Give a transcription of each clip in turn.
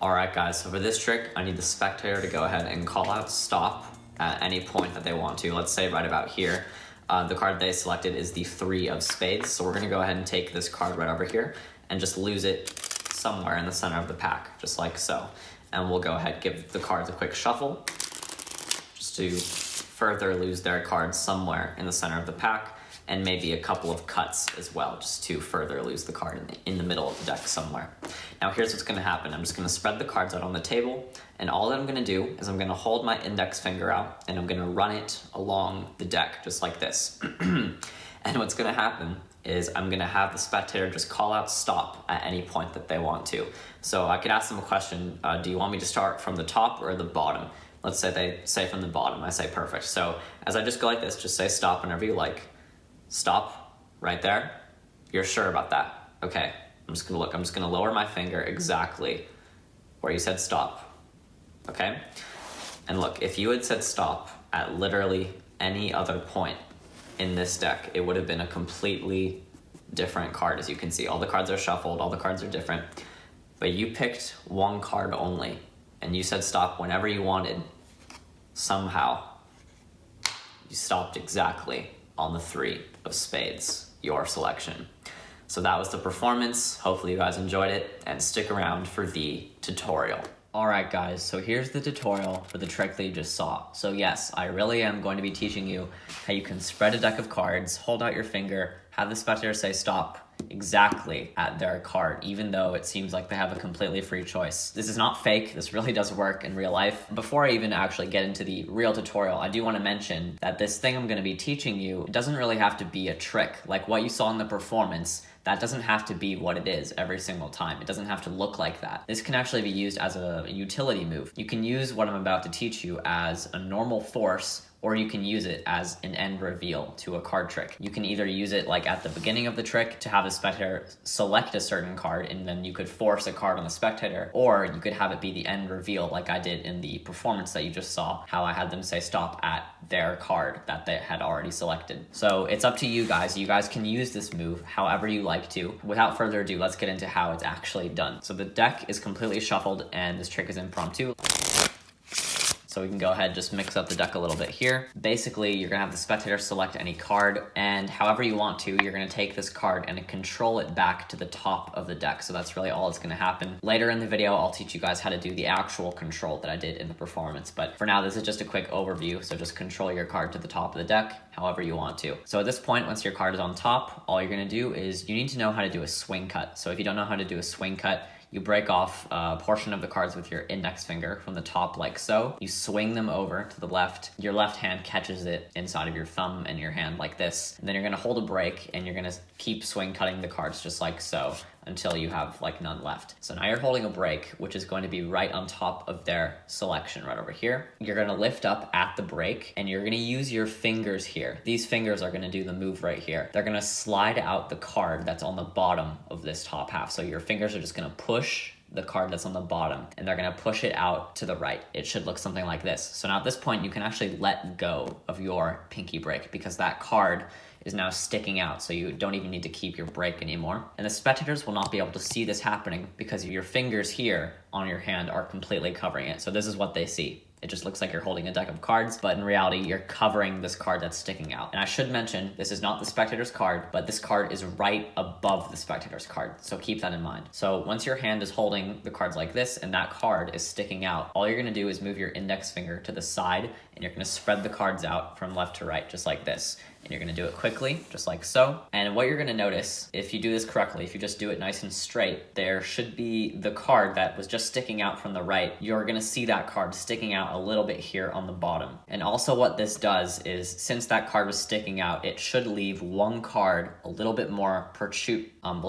All right, guys, so for this trick, I need the spectator to go ahead and call out stop at any point that they want to. Let's say right about here. The card they selected is the 3 of spades. So we're gonna go ahead and take this card right over here and just lose it somewhere in the center of the pack, just like so. And we'll go ahead, give the cards a quick shuffle, just to further lose their cards somewhere in the center of the pack, and maybe a couple of cuts as well, just to further lose the card in the middle of the deck somewhere. Now here's what's gonna happen. I'm just gonna spread the cards out on the table, and all that I'm gonna do is I'm gonna hold my index finger out, and I'm gonna run it along the deck, just like this. And what's gonna happen is I'm gonna have the spectator just call out stop at any point that they want to. So I could ask them a question, do you want me to start from the top or the bottom? Let's say they say from the bottom, I say perfect. So as I just go like this, just say stop whenever you like. Stop, right there. You're sure about that? Okay, I'm just gonna lower my finger exactly where you said stop, okay? And look, if you had said stop at literally any other point in this deck, it would have been a completely different card. As you can see, all the cards are shuffled, all the cards are different, but you picked one card only, and you said stop whenever you wanted. Somehow, you stopped exactly on the 3 of spades, your selection. So that was the performance. Hopefully you guys enjoyed it, and stick around for the tutorial. All right, guys, so here's the tutorial for the trick that you just saw. So yes, I really am going to be teaching you how you can spread a deck of cards, hold out your finger, have the spectator say stop exactly at their card, even though it seems like they have a completely free choice. This is not fake. This really does work in real life. Before I even actually get into the real tutorial, I do want to mention that this thing I'm going to be teaching you doesn't really have to be a trick. Like what you saw in the performance, that doesn't have to be what it is every single time. It doesn't have to look like that. This can actually be used as a utility move. You can use what I'm about to teach you as a normal force, or you can use it as an end reveal to a card trick. You can either use it like at the beginning of the trick to have the spectator select a certain card, and then you could force a card on the spectator, or you could have it be the end reveal like I did in the performance that you just saw, how I had them say stop at their card that they had already selected. So it's up to you guys. You guys can use this move however you like to. Without further ado, let's get into how it's actually done. So the deck is completely shuffled, and this trick is impromptu. So we can go ahead and just mix up the deck a little bit here. Basically, you're gonna have the spectator select any card, and however you want to, you're gonna take this card and control it back to the top of the deck. So that's really all that's gonna happen. Later in the video, I'll teach you guys how to do the actual control that I did in the performance. But for now, this is just a quick overview. So just control your card to the top of the deck however you want to. So at this point, once your card is on top, all you're gonna do is you need to know how to do a swing cut. So if you don't know how to do a swing cut, you break off a portion of the cards with your index finger from the top like so. You swing them over to the left. Your left hand catches it inside of your thumb and your hand like this. And then you're gonna hold a break, and you're gonna keep swing cutting the cards just like so until you have like none left. So now you're holding a break, which is going to be right on top of their selection right over here. You're gonna lift up at the break, and you're gonna use your fingers here. These fingers are gonna do the move right here. They're gonna slide out the card that's on the bottom of this top half. So your fingers are just gonna push the card that's on the bottom, and they're gonna push it out to the right. It should look something like this. So now at this point, you can actually let go of your pinky break, because that card is now sticking out, so you don't even need to keep your break anymore. And the spectators will not be able to see this happening because your fingers here on your hand are completely covering it. So this is what they see. It just looks like you're holding a deck of cards, but in reality, you're covering this card that's sticking out. And I should mention, this is not the spectator's card, but this card is right above the spectator's card. So keep that in mind. So once your hand is holding the cards like this, and that card is sticking out, all you're gonna do is move your index finger to the side, and you're gonna spread the cards out from left to right, just like this. And you're gonna do it quickly, just like so. And what you're gonna notice, if you do this correctly, if you just do it nice and straight, there should be the card that was just sticking out from the right. You're gonna see that card sticking out a little bit here on the bottom. And also what this does is, since that card was sticking out, it should leave one card a little bit more protrude. Oh my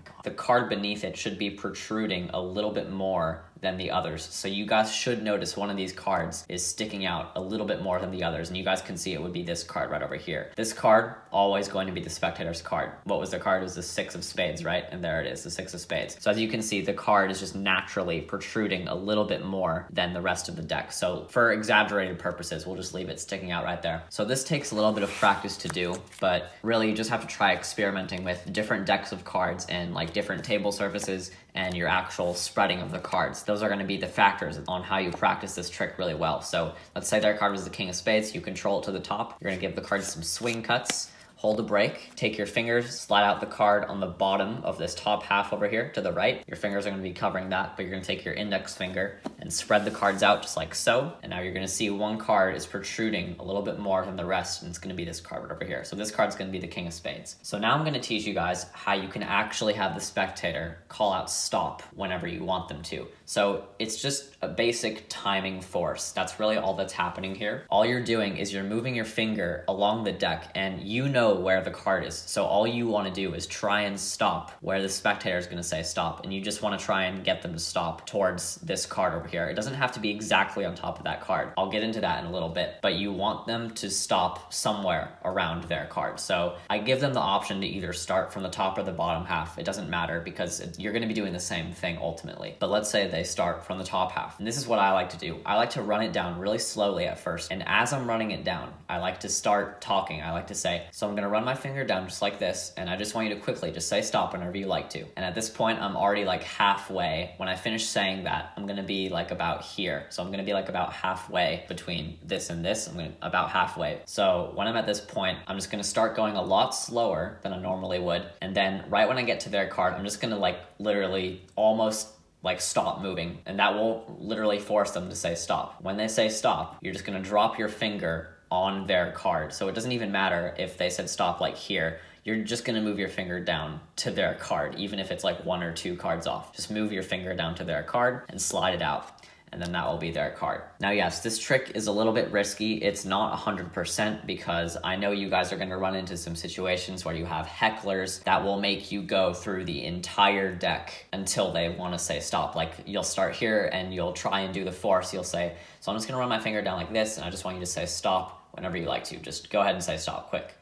God. The card beneath it should be protruding a little bit more than the others. So you guys should notice one of these cards is sticking out a little bit more than the others, and you guys can see it would be this card right over here. This card, always going to be the spectator's card. What was the card? It was the 6 of spades, right? And there it is, the 6 of spades. So as you can see, the card is just naturally protruding a little bit more than the rest of the deck. So for exaggerated purposes, we'll just leave it sticking out right there. So this takes a little bit of practice to do, but really you just have to try experimenting with different decks of cards and like different table surfaces and your actual spreading of the cards. Those are going to be the factors on how you practice this trick really well. So let's say their card was the king of spades. You control it to the top. You're going to give the card some swing cuts. Hold a break, take your fingers, slide out the card on the bottom of this top half over here to the right. Your fingers are going to be covering that, but you're going to take your index finger and spread the cards out just like so. And now you're going to see one card is protruding a little bit more than the rest, and it's going to be this card right over here. So this card's going to be the king of spades. So now I'm going to teach you guys how you can actually have the spectator call out stop whenever you want them to. So it's just a basic timing force. That's really all that's happening here. All you're doing is you're moving your finger along the deck, and you know where the card is. So all you want to do is try and stop where the spectator is going to say stop, and you just want to try and get them to stop towards this card over here. It doesn't have to be exactly on top of that card. I'll get into that in a little bit, but you want them to stop somewhere around their card. So I give them the option to either start from the top or the bottom half. It doesn't matter because you're going to be doing the same thing ultimately. But let's say they start from the top half. And this is what I like to do. I like to run it down really slowly at first. And as I'm running it down, I like to start talking. I like to say, so I'm going to run my finger down just like this, and I just want you to quickly just say stop whenever you like to. And at this point, I'm already like halfway. When I finish saying that, I'm going to be like about here. So I'm going to be like about halfway between this and this. I'm going to about halfway. So when I'm at this point, I'm just going to start going a lot slower than I normally would. And then right when I get to their card, I'm just going to like literally almost like stop moving, and that will literally force them to say stop. When they say stop, you're just going to drop your finger on their card. So it doesn't even matter if they said stop like here. You're just going to move your finger down to their card, even if it's like 1 or 2 cards off. Just move your finger down to their card and slide it out, and then that will be their card. Now, yes, this trick is a little bit risky. It's not 100% because I know you guys are going to run into some situations where you have hecklers that will make you go through the entire deck until they want to say stop. Like you'll start here and you'll try and do the force. You'll say, so I'm just going to run my finger down like this, and I just want you to say stop whenever you like to. Just go ahead and say stop quick.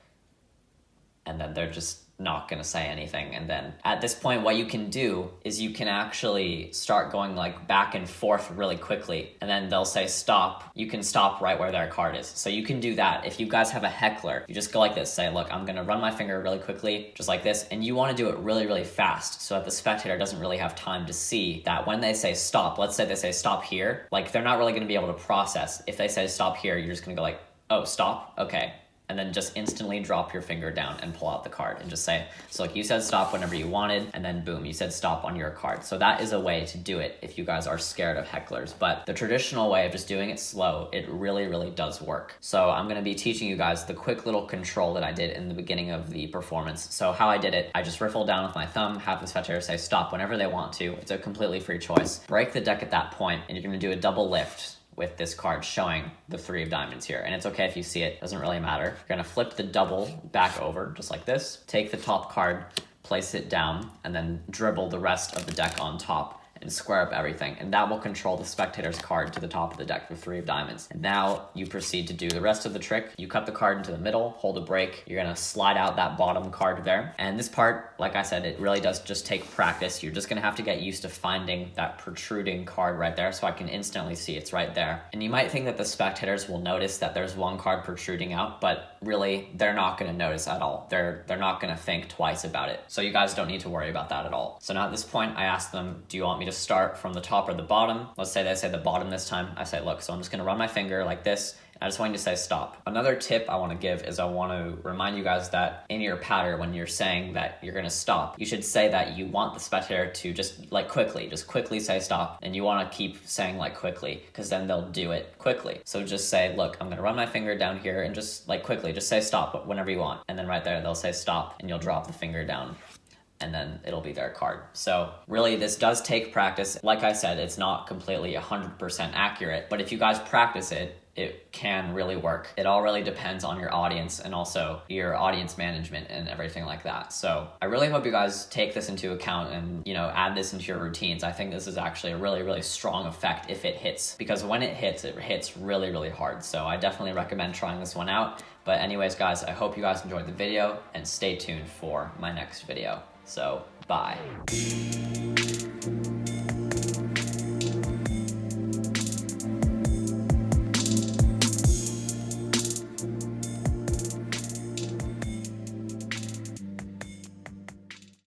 And then they're just not going to say anything. And then at this point, what you can do is you can actually start going like back and forth really quickly, and then they'll say stop. You can stop right where their card is. So you can do that. If you guys have a heckler, you just go like this, say, look, I'm going to run my finger really quickly, just like this. And you want to do it really, really fast so that the spectator doesn't really have time to see that when they say stop, let's say they say stop here, like they're not really going to be able to process. If they say stop here, you're just going to go like, oh, stop. Okay. And then just instantly drop your finger down and pull out the card and just say, so like you said stop whenever you wanted, and then boom, you said stop on your card. So that is a way to do it if you guys are scared of hecklers. But the traditional way of just doing it slow, it really, really does work. So I'm going to be teaching you guys the quick little control that I did in the beginning of the performance. So how I did it, I just riffle down with my thumb, have the spectator say stop whenever they want to. It's a completely free choice. Break the deck at that point, and you're going to do a double lift with this card showing the 3 of diamonds here. And it's okay if you see it, doesn't really matter. You're gonna flip the double back over just like this, take the top card, place it down, and then dribble the rest of the deck on top and square up everything. And that will control the spectator's card to the top of the deck for 3 of diamonds. And now you proceed to do the rest of the trick. You cut the card into the middle, hold a break. You're gonna slide out that bottom card there. And this part, like I said, it really does just take practice. You're just gonna have to get used to finding that protruding card right there, so I can instantly see it's right there. And you might think that the spectators will notice that there's one card protruding out, but really they're not gonna notice at all. They're not gonna think twice about it. So you guys don't need to worry about that at all. So now at this point, I ask them, do you want me to start from the top or the bottom? Let's say they say the bottom this time. I say, look, so I'm just gonna run my finger like this. I just want you to say stop. Another tip I want to give is I want to remind you guys that in your pattern, when you're saying that you're going to stop, you should say that you want the spectator to just quickly say stop. And you want to keep saying like quickly, because then they'll do it quickly. So just say, look, I'm going to run my finger down here and just like quickly, just say stop whenever you want. And then right there, they'll say stop and you'll drop the finger down, and then it'll be their card. So really, this does take practice. Like I said, it's not completely 100% accurate, but if you guys practice it, it can really work. It all really depends on your audience and also your audience management and everything like that. So I really hope you guys take this into account and, add this into your routines. I think this is actually a really, really strong effect if it hits, because when it hits really, really hard. So I definitely recommend trying this one out. But anyways, guys, I hope you guys enjoyed the video, and stay tuned for my next video. So, bye.